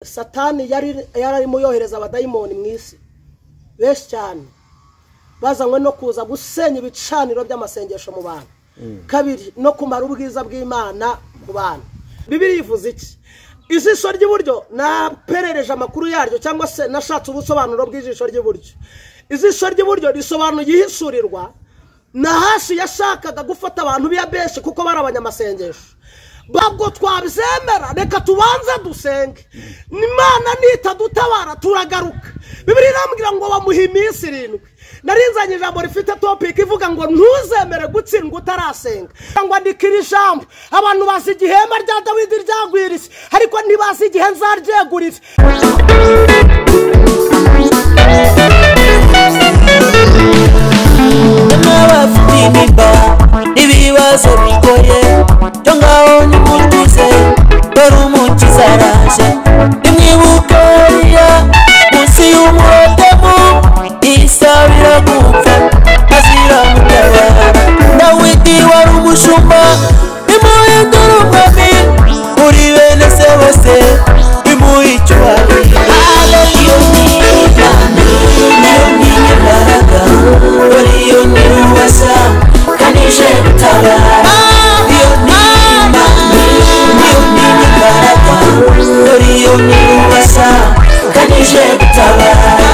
Satani yararimo yohereza abadayimoni mu isi benshi cyane bazanywe no kuza gusenya ibicaniro by'amasengesho mu bantu. Kabiri, no kumara ubwiza bw'Imana mu bantu. Bibiliya ivuze iki? Ijisho ry'iburyo naperereje amakuru yaryo cyangwa se nashatse ubusobanuro bw'ijisho ry'iburyo. Ijisho ry'iburyo risobanuye ihisurirwa. Nahashi yashakaga gufata abantu biyabeshi kuko barabanyamasengesho. Babwo twabyemera, reka tubanze dusenge. Imana nitadutabara turagaruka. Bibiliya irambwira ngo bamuha iminsi 7. Narinzanye ijambo rifite topic ivuga ngo ntuzemere gutsindwa utarasenga. Ngo andikira ijambo abantu bazi igihema rya Dawidi ryagwirise ariko ntibazi igihe nzaryegurira. Ibibazo bigoye cyo ngaho nimutuze dore umukiza araje nimwibuke munsi y'umurotemu isabira gupfa azira mutabara Dawidi wari umushumba imuhindura umwami muri bene se bose imuha icyubahiro iyo ni imbaraga dore iyo ni ubasa kanije gutabara iyo ni imbaraga dore iyo ni ubasa kanije gutabara.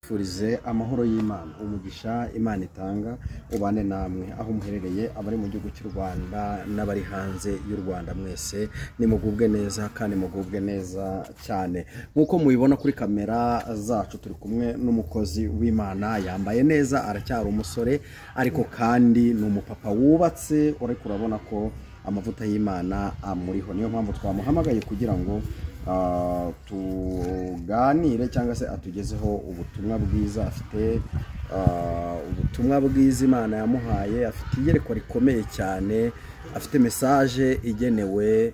Furize amahoro y'Imana, umugisha Imana itanga ubane namwe aho muherereye, abari mu gihugu cy'u Rwanda n'abari hanze y'u Rwanda mwese nimugubwe neza kandi mugubwe neza cyane. Nkuko mubibona kuri kamera zacu turi kumwe n'umukozi w'Imana, yambaye neza, aracyari umusore ariko kandi n'umupapa wubatse, uriko urabona ko amavuta y'Imana amuriho. Niyo mpamvu twamuhamagaye kugira ngo tuganire cyangwa se atugezeho ubutumwa bwiza. Afite ubutumwa bwiza Imana yamuhaye, afite iyerekwa rikomeye cyane, afite message igenewe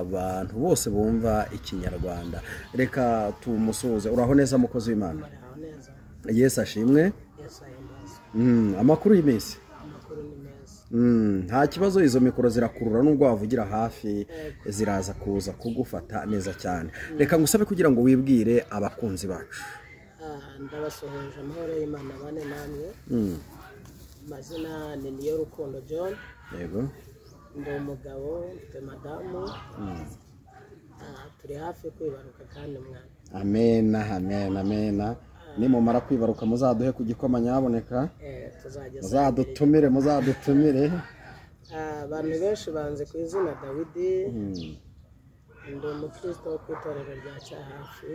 abantu bose bumva ikinyarwanda. Reka tumusuhuze. Uraho neza mukozi w'Imana? Yesu ashimwe. Amakuru y'imisi? Nta kibazo, izo mikoro zirakurura nubwo wavugira hafi ziraza kuza kugufata neza cyane. Reka ngusabe kugira ngo wibwire abakunzi bacu. Ndabasohoje amahoro y'Imana bane namwe. Mazina ni Niyorukundo John. Yego. Ndi umugabo, mfite madamu. Turi hafi kwibaruka kandi mwana. Amena, amena, amena. Nimumara kwibaruka muzaduhe ku gikoma nyaboneka. Muzadutumire, muzadutumire. Abantu benshi banze ku izina Dawidi. Ndi umukristo wo kwitorero rya Cyahafi.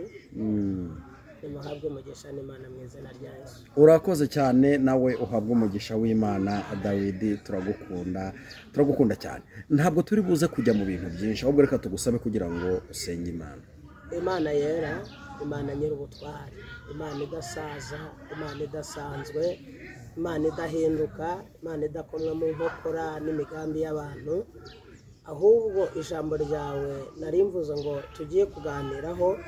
Nimuhabwe umugisha n'Imana mu izina rya Yesu. Urakoze cyane, nawe uhabwe umugisha w'Imana. Dawidi turagukunda cyane. Ntabwo turi buze kujya mu bintu byinshi, ahubwo reka tugusabe kugira ngo usenge Imana. Imana yera, Imana nyir'ubutwari, Imana idasaza, Imana idasanzwe, Imana idahinduka, Imana idakomwa mu nkokora n'imigambi y'abantu. Ahubwo ijambo ryawe narimvuze ngo tugiye kuganiraho,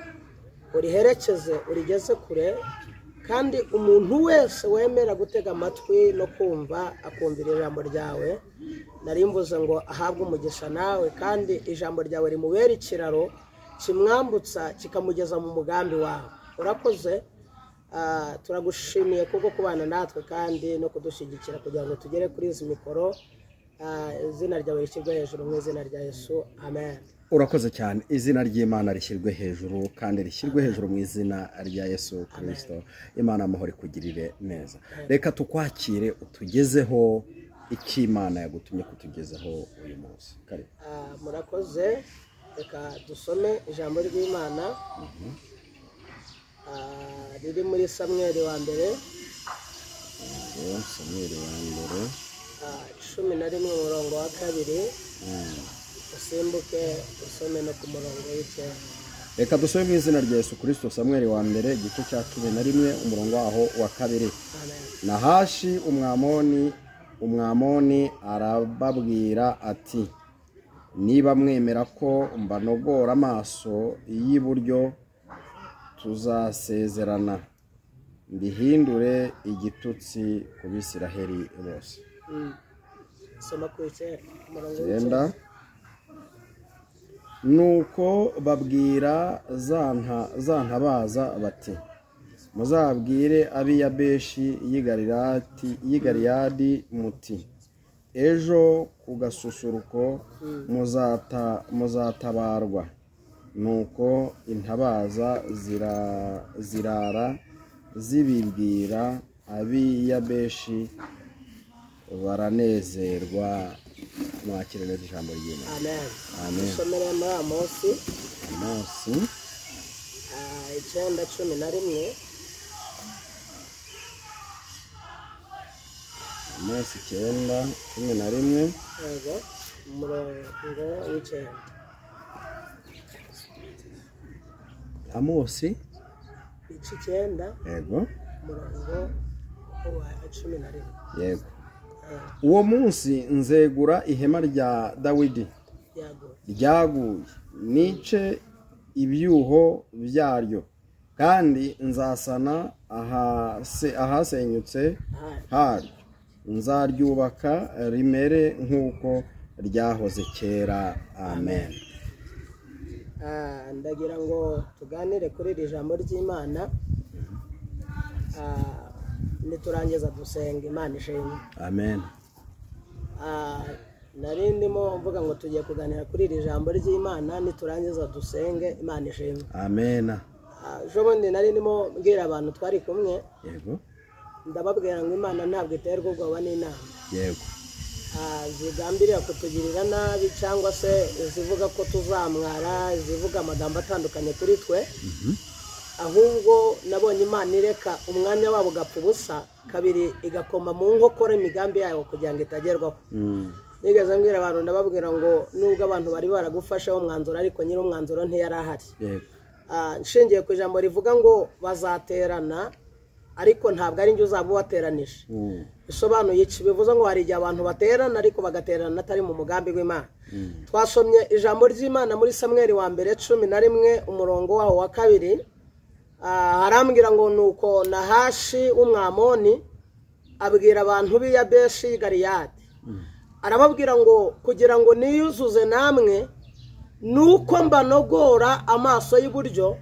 uriherekeze urigeze kure, kandi umuntu wese wemera gutega amatwi no kumva akumvira ijambo ryawe, narimvuze ngo ahabwe umugisha nawe, kandi ijambo ryawe rimubera ikiraro kimwambutsa kikamugeza mu mugambi wawe. Urakoze. Turagushimiye kuko kubana natwe kandi no kudushyigikira kugira ngo tugere kuri izi mikoro. Izina ryawe rishyirwe hejuru mu izina rya Yesu. Amen. Urakoze cyane. Izina ry'Imana rishyirwe hejuru kandi rishyirwe hejuru mu izina rya Yesu Kristo. Imana amahoro ikugirire neza. Reka tukwakire utugezeho icy'Imana yagutumye kutugezeho uyu munsi. Kare. Murakoze. Reka dusome ijambo ry'Imana. Riri muri Samweli wa mbere. Samweli wa mbere. 11 umurongo wa 2. Usimbuke usome no ku murongo w'9. Reka dusome mu izina rya Yesu Kristo. Samweli wa mbere igice cya 11 umurongo waho wa 2. Nahashi umwamoni arababwira ati, niba mwemera ko mbanogora amaso y'iburyo tuzasezerana mbihindure igitutsi ku Bisiraheli bose. Soma ku 9 umurongo w'9. nuko babwira za ntabaza bati muzabwire ab'i Yabeshi y'i Galeyadi muti ejo ku gasusuruko muzatabarwa. Nuko intabaza zirara zibibwira ab'i Yabeshi baranezerwa. Mwakire neza ijambo ry'Imana. amen Amen. dusomere muri Amosi Amosi 9:11. Amosi 9:11. Yego, umurongo w'Icyenda. Amosi 9, yego umurongo wa 11. yego. Uwo munsi nzegura ihema rya Dawidi Yego. ryaguye nice ibyuho byaryo, kandi nzasana ahasenyutse haryo, nzaryubaka rimere nk'uko ryahoze kera. Amen. Ndagira ngo tuganire kuri iri jambo ry'Imana, niturangiza dusenga Imana ishimwe. Amen. Nari ndimo mvuga ngo tugiye kuganira kuri iri jambo ry'Imana, niturangiza dusenge Imana ishimwe. Amen. Jobundi nari ndimo mbwira abantu twari kumwe, Yego. ndababwira ngo Imana ntabwo iterwa ubwoba n'inama. Yego. Zigambirira kutugirira nabi cyangwa se zivuga ko tuzamwara, zivuga amagambo atandukanye kuri twe. Ahubwo nabonye Imana ireka umwanya wabo ugapfa ubusa, kabiri igakoma mu nkokora imigambi yayo kugira ngo itagerwaho. Nigeze mbwira abantu, ndababwira ngo nubwo abantu bari baragufashaho umwanzuro, ariko nyiri umwanzuro ntiyari ahari. Nshingiye ku ijambo rivuga ngo bazaterana ariko ntabwo ari njye uzaba ubateranije. Bisobanuye iki? Bivuze ngo hari igihe abantu baterana ariko bagaterana atari mu mugambi w'Imana. Twasomye ijambo ry'Imana muri Samweli wa mbere 11 umurongo waho wa 2. Harambwira ngo nuko Nahashi w'Umwamoni abwira abantu b'i Yabeshi y'i Galeyadi, arababwira ngo kugira ngo niyuzuze namwe nuko mbanogora amaso y'uburyo,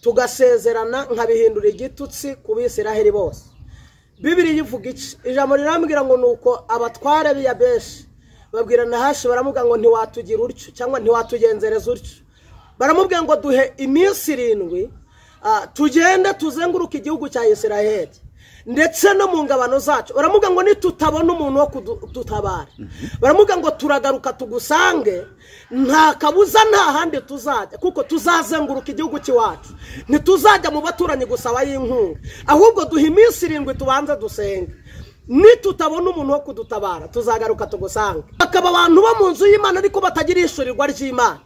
tugasezerana nkabihindura igitutsi ku Bisiraheli bose. Bibiliya ivuga iki? Ijambo rirambwira ngo nuko abatware b'i Yabeshi babwira Nahashi, baramubwira ngo ntiwatugira utyo cyangwa ntiwatugenzereza utyo. Baramubwira ngo duhe iminsi 7 tugende tuzenguruka igihugu cya Isiraheli ndetse no mu ngabano zacu. Baramubwira ngo nitutabona umuntu wo kudutabara, baramubwira ngo turagaruka tugusange, nta kabuza nta handi tuzajya, kuko tuzazenguruka igihugu cyacu, ntituzajya mu baturanyi gusaba y'inkunga, ahubwo duhe iminsi 7 tubanze dusenge. Nitutabona umuntu wo kudutabara tuzagaruka tugusange. Bakaba abantu bo mu nzu y'Imana ariko batagira ishurirwa ry'Imana,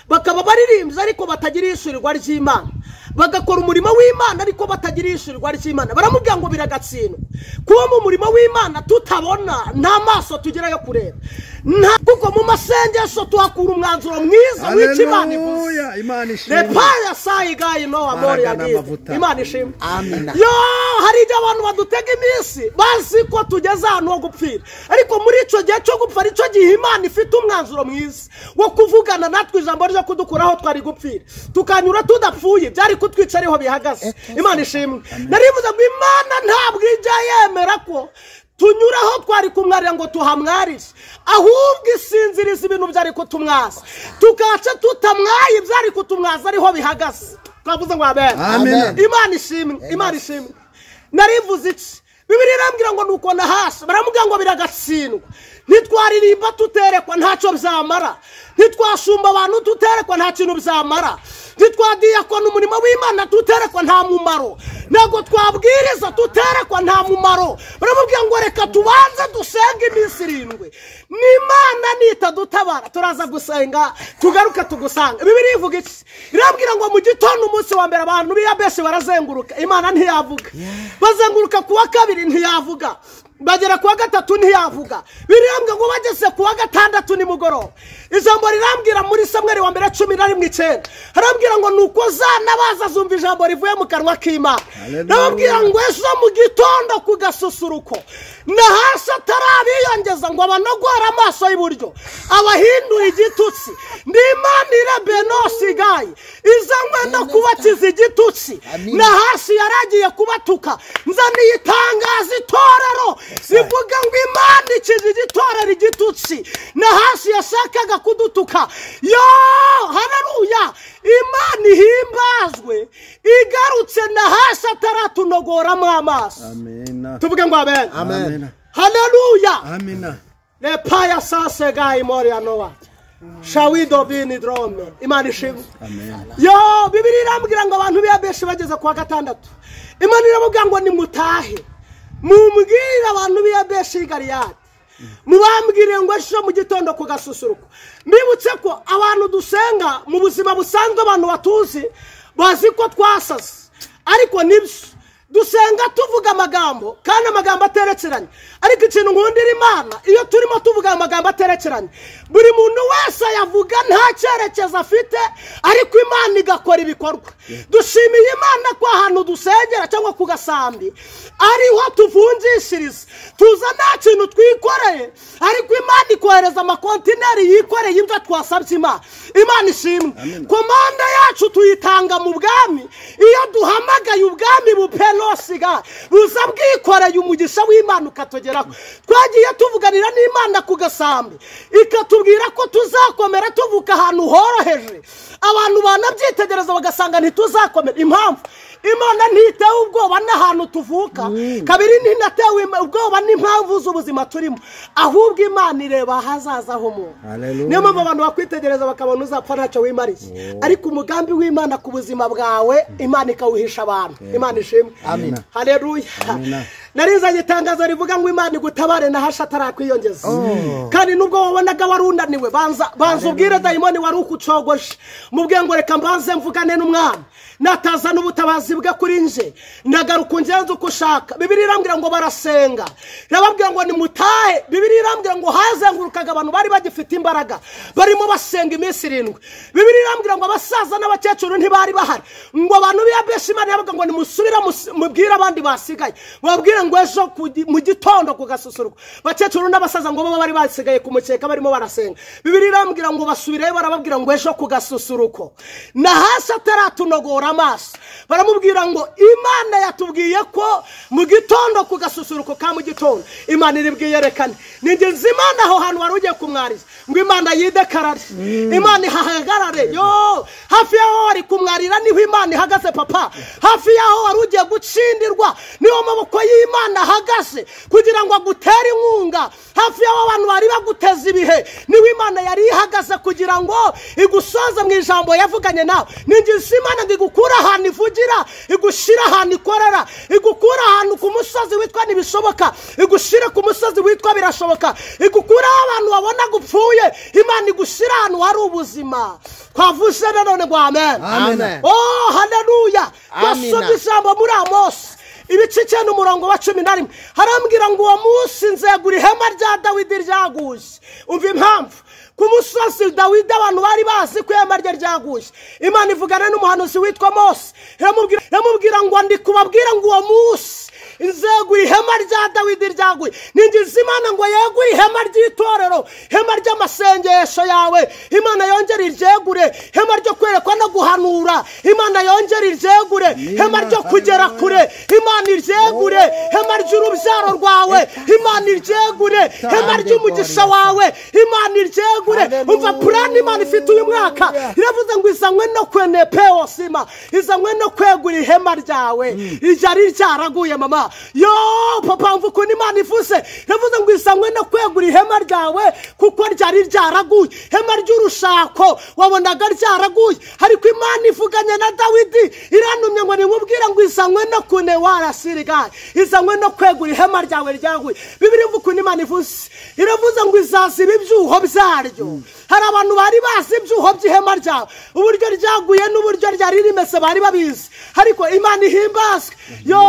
bakaba baririmbye ariko batagira ishurirwa ry'Imana, bagakora umurimo w'Imana ariko batagira ishurirwa ry'Imana. Baramubwira ngo biragatsindwa kuba mu murimo w'Imana tutabona, nta maso tugira yo kureba, kuko mu masengesho tuhakura umwanzuro mwiza w'Imana ivuze. Repaya sayigayi no amore yagiye. Imana ishimwe. Yo, hari igihe abantu badutega iminsi bazi ko tugeze ahantu ho gupfira, ariko muri icyo gihe cyo gupfa aricyo gihe Imana ifite umwanzuro mwiza wo kuvugana natwe ijambo ryo kudukuraho twari gupfira, tukanyura tudapfuye, byari kutwica ariho bihagaze. Imana ishimwe. Narivuze ngo Imana ntabwo ijya yemera ko tunyuraho twari kumwarira ngo tuhamwarire, ahubwo isinziriza ibintu byari kutumwaza, tukaca tutamwaye byari kutumwaza ariho bihagaze. Twavuze ngo amen. Imana ishimwe. Imana ishimwe. Narivuze iki? Bibiliya irambwira ngo nuko Nahashi baramubwira ngo biragatsindwa, ntitwaririmba tuterekwa ntacyo byamara, ntitwashumba abantu tuterekwa nta kintu byamara, ntitwadiyakona umurimo w'Imana tuterekwa nta mumaro, ntabwo twabwiriza tuterekwa nta mumaro. Baramubwira ngo reka tubanze dusenge iminsi 7, n'Imana nitadutabara turaza gusenga tugaruka tugusanga. Bibiliya ivuga iki? Irambwira ngo mu gitondo umunsi wa mbere abantu b'i Yabeshi barazenguruka, Imana ntiyavuga. Bazenguruka kuwa 2 ntiyavuga, bagera kuwa 3 ntiyavuga. Birambwira ngo bageze kuwa 6 nimugoroba ijambo ijambo rirambwira muri Samweli wa mbere 11:9 harambwira ngo nuko zana bazazumva ijambo rivuye mu kanwa k'Imana nababwira ngo ejo mu gitondo ku gasusuruko nahasha atarabiyongeza ngo abanogora amaso y'iburyo abahinduye igitutsi n'Imana irabenosigay izanywe no kubakiza igitutsi nahasi yaragiye kubatuka nzaniye itangazo itorero zivuga ngo Imana ikiza igitorero igitutsi nahasi yashakaga kudutuka yo haleluya Imana ihimbazwe igarutse nahasi ataratunogoramo amaso Amen. tuvuge ngo amen Amen. haleluya Amen. le paya sase gai moria noa shawido bini drome Imana ishimwe Amen. yo Bibiliya irambwira ngo abantu b'Yabeshi bageze kwa gatandatu Imana iravuga ngo nimutahe mumbwire abantu b'Yabeshi Galiyadi mubambwire ngo ejo mu gitondo ku gasusuruko mbibutse ko abantu dusenga mu buzima busanzwe abantu batuzi bazi ko twasaze ariko nibyo dusenga tuvuga amagambo kandi amagambo aterekeranye ariko ikintu nkundira Imana iyo turimo tuvuga amagambo aterekeranye buri muntu wese yavuga nta cyerekezo afite ariko Imana igakora ibikorwa dushimiye Imana ko ahantu dusengera cyangwa ku gasambi ariho tuvunjishiriza tuza nta kintu twikoreye ariko Imana ikohereza amakontineri yikoreye ibyo twasabye Imana ishimwe komanda yacu tuyitanga mu bwami iyo duhamagaye ubwami bupenosiga buza bwikoreye umugisha w'Imana ukatugeraho twagiye tuvuganira n'Imana ku gasambi ikatubwira ko tuzakomera tuvuka ahantu horoheje abantu banabyitegereza bagasanga ntituzakomera impamvu Imana ntitewe ubwoba n'ahantu tuvuka kabiri ntinatewe ubwoba n'impamvu z'ubuzima turimo ahubwo Imana ireba hazaza ho mu niyo mpamvu abantu bakwitegereza bakabona uzapfa ntacyo wimariye ariko umugambi w'Imana ku buzima bwawe Imana ikawuhisha abantu Imana ishimwe haleluya narizanye itangazo rivuga ngo Imana igutabare nahasha atarakwiyongeza kandi nubwo wabonaga warunaniwe banza ubwire dayimoni wari ukucogoje mubwiye ngo reka mbanze mvugane n'umwana nataza n'ubutabazi bwe kuri nje ndagaruka ungenze uko ushaka Bibiliya irambwira ngo barasenga irababwira ngo nimutahe Bibiliya irambwira ngo hazengurukaga abantu bari bagifite imbaraga barimo basenga iminsi 7 Bibiliya irambwira ngo abasaza n'abakecuru ntibari bahari ngo abantu b'Yabeshi Imana yavuga ngo nimusubira mubwire abandi basigaye babwire ngo ejo mu gitondo ku gasusuruko bakecuru n'abasaza ngo baba bari basigaye ku mukeka barimo barasenga Bibiliya irambwira ngo basubireyo barababwira ngo ejo ku gasusuruko nahasi ataratunogora amaso baramubwira ngo Imana yatubwiye ko mu gitondo ku gasusuruko ka mu gitondo Imana iri bwiyerekane ningenzi Imana aho hantu wari ugiye kumwariza ngo Imana yidekarare Imana ihahagarare yo hafi yaho wari kumwarira niho Imana ihagaze papa hafi yaho wari ugiye gucindirwa niho maboko y'Imana ahagaze kugira ngo agutere inkunga hafi yaho abantu bari baguteza ibihe niho Imana yari ihagaze kugira ngo igusoze mu ijambo yavuganye nawe ningenzi Imana ngigukura ahantu ivugira igushira ahantu ikorera igukura ahantu ku musozi witwa nibishoboka igushira ku musozi witwa birashoboka igukura abantu babona gupfuye Imana igushira ahantu hari ubuzima twavuse none ngo amen oh haleluya basomye ijambo muri Amosi ibice 9:11 harambwira ngo uwo munsi nzegura ihema rya Dawidi ryaguye umva impamvu ku musozi Dawidi abantu bari bazi ko ihema rye ryaguye Imana ivugana n'umuhanuzi witwa Mose iramubwira ngo ndi kubabwira ngo uwo munsi nzegura ihema rya Dawidi ryaguye ningize Imana ngo yegure ihema ry'itorero ihema ry'amasengesho yawe Imana yongera iryegure ihema ryo kwerekwa no guhanura Imana yongera iryegure ihema ryo kugera kure Imana iryegure ihema ry'urubyaro rwawe Imana iryegure ihema ry'umugisha wawe Imana iryegure umva plan Imana ifite uyu mwaka iravuze ngo izanywe no kwenepeo sima izanywe no kwegura ihema ryawe ijari ryaraguye mama yo papa mvuko Imana ivuze iravuze ngo izanywe no kwegura ihema ryawe kuko ryari ryaraguye ihema ry'urushako wabonaga ryaraguye ariko Imana ivuganye na Dawidi iranumye ngo nimubwira ngo izanywe no kunewara sirigaye izanywe no kwegura ihema ryawe ryaguye Bibiliya mvuko Imana ivuze iravuze ngo izaziba ibyuho byaryo hari abantu bari bazi ibyuho by'ihema ryawe uburyo ryaguye n'uburyo ryari rimeze bari babizi ariko Imana ihimbazwe yo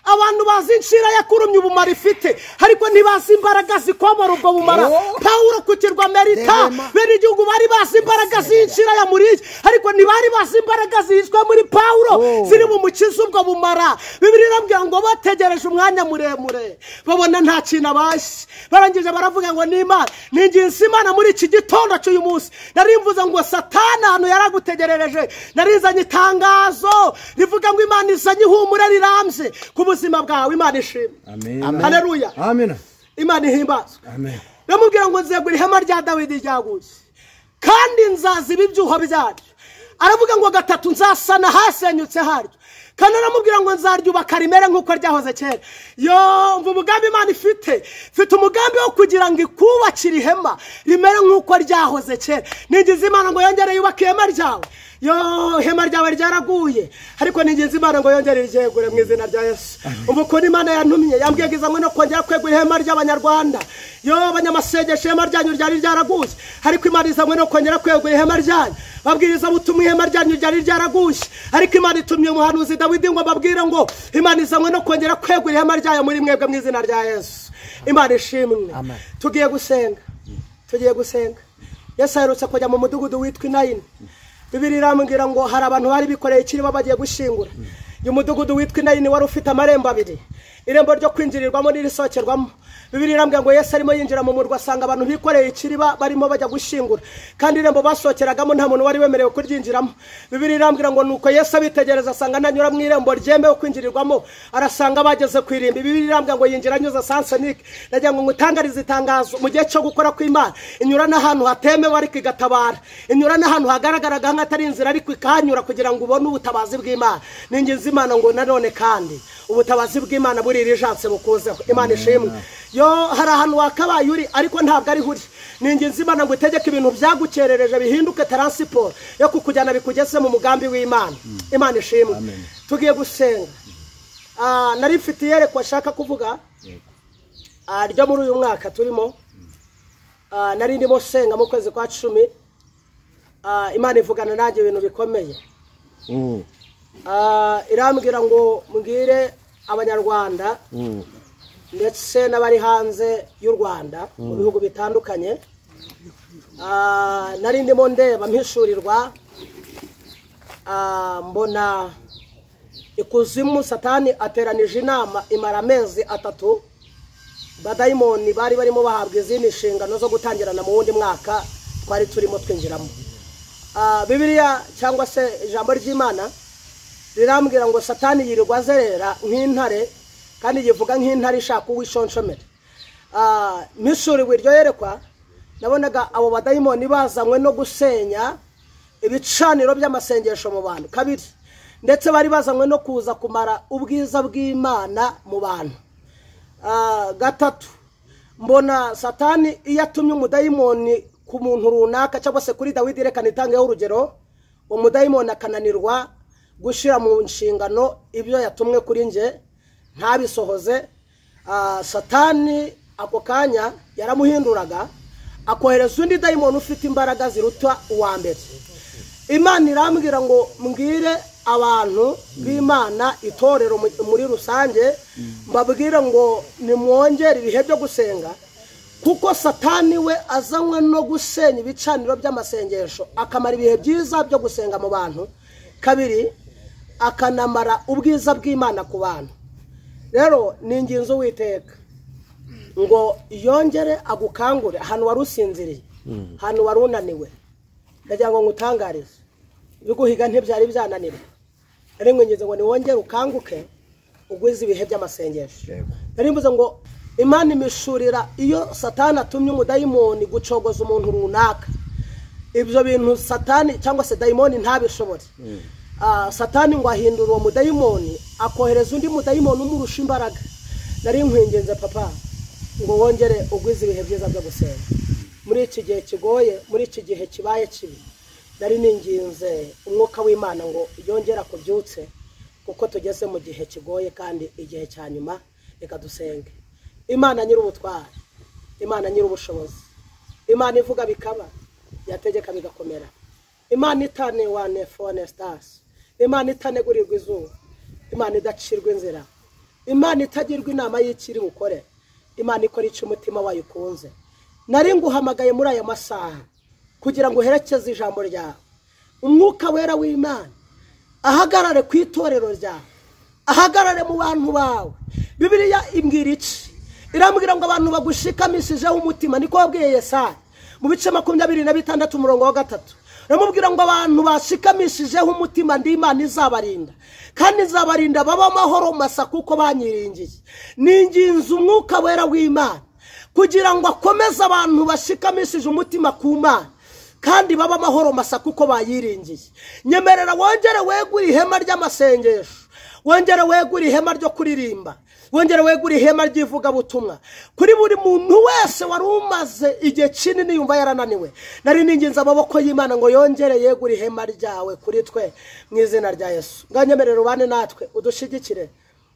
abantu bazi inshira yakurumye ubumara ifite ariko ntibazi imbaraga zikomora ubwo bumara. Pawulo ku kirwa Merita bene igihugu bari bazi imbaraga z'inshira yamuriye ariko ntibari bazi imbaraga zishwe muri Pawulo ziri mu mukiza ubwo bumara. Bibiliya irambwira ngo bategereje umwanya muremure babona nta kintu abashye, barangije baravuga ngo n'Imana ninginze Imana muri iki gitondo cy'uyu munsi narimvuze ngo Satani hano yaragutegerereje, narizanye itangazo rivuga ngo Imana izanye ihumure rirambye ku buzima bwawe. Imana ishimwe. Amen. Haleluya. Amen. Imana ihimbazwe. Amen. Namubwira ngo nzegura ihema rya Dawidi ryaguye kandi nzaziba ibyuho byaryo. Aravuga ngo gatatu nzasana hasenyutse haryo kandi aramubwira ngo nzaryubaka rimere nk'uko ryahoze kera. Yo mva umugambi Imana ifite umugambi wo kugira ngo ikubakire ihema rimere nk'uko ryahoze kera. Ningize Imana ngo yongere yubake ihema ryawe. Yo ihema ryawe ryaraguye ariko ningize Imana ngo yongere ryegure mu izina rya Yesu. Umva ukuntu Imana yantumye yambwiye ngo no kongera kwegura ihema ry'Abanyarwanda. Yo abanyamasengesho ihema ryanyu ryari ryaraguye ariko Imana izamwe no kongera kwegura ihema ryanyu. Babwiriza butumwa ihema ryanyu ryari ryaraguye ariko Imana itumye umuhanuzi Dawidi ngo babwire ngo Imana izamwe no kongera kwegura ihema ryayo muri mwebwe mu izina rya Yesu. Imana ishimwe. Tugiye gusenga. Yesu aherutse kujya mu mudugudu witwa Inayini. Bibiliya irambwira ngo hari abantu bari bikoreye ikiriba bagiye gushingura. Uyu mudugudu witwa Inayini wari ufite amarembo abiri, irembo ryo kwinjirirwamo n'irisokerwamo. Bibiliya irambwira ngo Yesu arimo yinjira mu murwa asanga abantu bikoreye ikiriba barimo bajya gushingura kandi irembo basokeragamo nta muntu wari wemerewe kuryinjiramo. Bibiliya irambwira ngo nuko Yesu abitegereza asanga nanyura mu irembo ryemewe kwinjirirwamo arasanga bageze ku irimbi. Bibiliya irambwira ngo yinjira anyuze Sansonike. Nagira ngo ngutangarize itangazo mu gihe cyo gukora kw'Imana inyura n'ahantu hatemewe ariko igatabara, inyura n'ahantu hagaragaraga nk'atari inzira ariko ikahanyura kugira ngo ubone ubutabazi bw'Imana. Ninginze Imana ngo nanone kandi ubutabazi bw'Imana buri rijanse bukuzeho. Imana ishimwe. Yo hari ahantu wakabaye uri ariko ntabwo ari huri. Ninginze Imana ngo itegeke ibintu byagukerereje bihinduke transport yo kukujyana bikugeze mu mugambi w'Imana. Imana ishimwe. Tugiye gusenga. Nari mfite yerekwa ashaka kuvuga ryo muri uyu mwaka turimo. Nari ndimo senga mu kwezi kwa 10. Imana ivugana nanjye ibintu bikomeye. Irambwira ngo mbwire Abanyarwanda ndetse n'abari hanze y'u Rwanda mu bihugu bitandukanye. Nari ndimo ndeba mpishurirwa mbona ikuzimu Satani ateranije inama imara amezi 3. Badayimoni bari barimo bahabwa izindi nshingano zo gutangirana mu wundi mwaka twari turimo twinjiramo. Bibiliya cyangwa se ijambo ry'Imana rirambwira ngo Satani yirirwa azerera nk'intare kandi yivuga nk'intare ishaka uwishonshomera. Mishuriwe iryo yerekwa nabonaga abo badayimoni bazanywe no gusenya ibicaniro by'amasengesho mu bantu. Kabiri ndetse bari bazanywe no kuza kumara ubwiza bw'Imana mu bantu. Gatatu mbona Satani iyo atumye umudayimoni ku muntu runaka cyangwa se kuri Dawidi reka nitangeho urugero, umudayimoni akananirwa gushira mu nshingano ibyo yatumwe kuri nje ntabisohoze. Satani ako kanya yaramuhinduraga akohereza undi dayimoni ufite imbaraga ziruta uwa mbere. Imana irambwira ngo mbwire abantu b'Imana itorero muri rusange mbabwira ngo nimwongere ibihe byo gusenga kuko Satani we azanywe no gusenya ibicaniro by'amasengesho akamara ibihe byiza byo gusenga mu bantu. Kabiri akanamara ubwiza bw'Imana ku bantu. Rero ninginze Uwiteka ngo yongere agukangure ahantu warusinziriye, ahantu warunaniwe. Ndagira ngo ngutangarize biguhiga ntibyari byananira. Ariko ngize ngo niwongere ukanguke ugwize ibihe by'amasengesho. Narimbuze ngo Imana imishurira iyo Satani atumye umudayimoni gucogoza umuntu runaka. Ibyo bintu Satani cyangwa se dayimoni ntabishobore. Satani ngo ahindura uwo mudayimoni akohereza undi mudayimoni umurusha imbaraga. Nari nkwingenze papa ngo wongere ugwize ibihe byiza byo gusenga muri iki gihe kigoye, muri iki gihe kibaye kibi. Nari ninginze umwuka w'Imana ngo yongera kubyutse kuko tugeze mu gihe kigoye kandi igihe cya nyuma. Reka dusenge. Imana nyir'ubutware, Imana nyir'ubushobozi, Imana ivuga bikaba yategeka bigakomera, Imana itane wane fone stars, Imana itanegurirwa izuba, Imana idacirwa inzira, imana itagirwa inama y'ikiri bukore, imana ikora icyo umutima wayo ukunze. Nari nguhamagaye muri aya masaha kugira ngo uherekeze ijambo ryawe, umwuka wera w'Imana ahagarare ku itorero ryawe, ahagarare mu bantu bawe. Bibiliya imbwira iki? Irambwira ngo abantu bagushikamishijeho umutima, niko wabwiye Yesaya mu bice 26 umurongo wa 3. Ramubwira ngo abantu bashikamishijeho umutima ndi Imana izabarinda, kandi izabarinda baba amahoro masa kuko banyiringiye. Ninginze umwuka wera w'Imana kugira ngo akomeze abantu bashikamishije umutima ku Mana, kandi baba amahoro masa kuko bayiringiye. Nyemerera wongere wegura ihema ry'amasengesho, wongere wegura ihema ryo kuririmba, wongere wegura ihema ry'ivuga butumwa kuri buri muntu wese wari umaze igihe kinini yumva yarananiwe. Nari ninginze amaboko y'Imana ngo yongere yegura ihema ryawe kuri twe mu izina rya Yesu. Nganyemerera ubane natwe udushigikire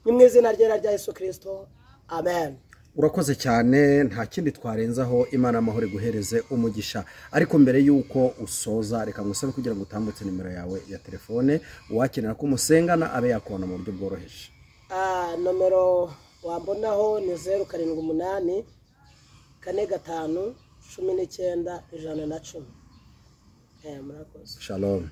mu izina rya Yesu Kristo, amen. Urakoze cyane, nta kindi twarenzaho. Imana amahoro guhereze umugisha. Ariko mbere yuko usoza, reka ngusabe kugira ngo utambutse nimero yawe ya telefone, uwakenera ko umusengana abe yakubona mu buryo bworoheje. Nomero wambonaho ni 078 45 19 110. Murakoze. Shalom.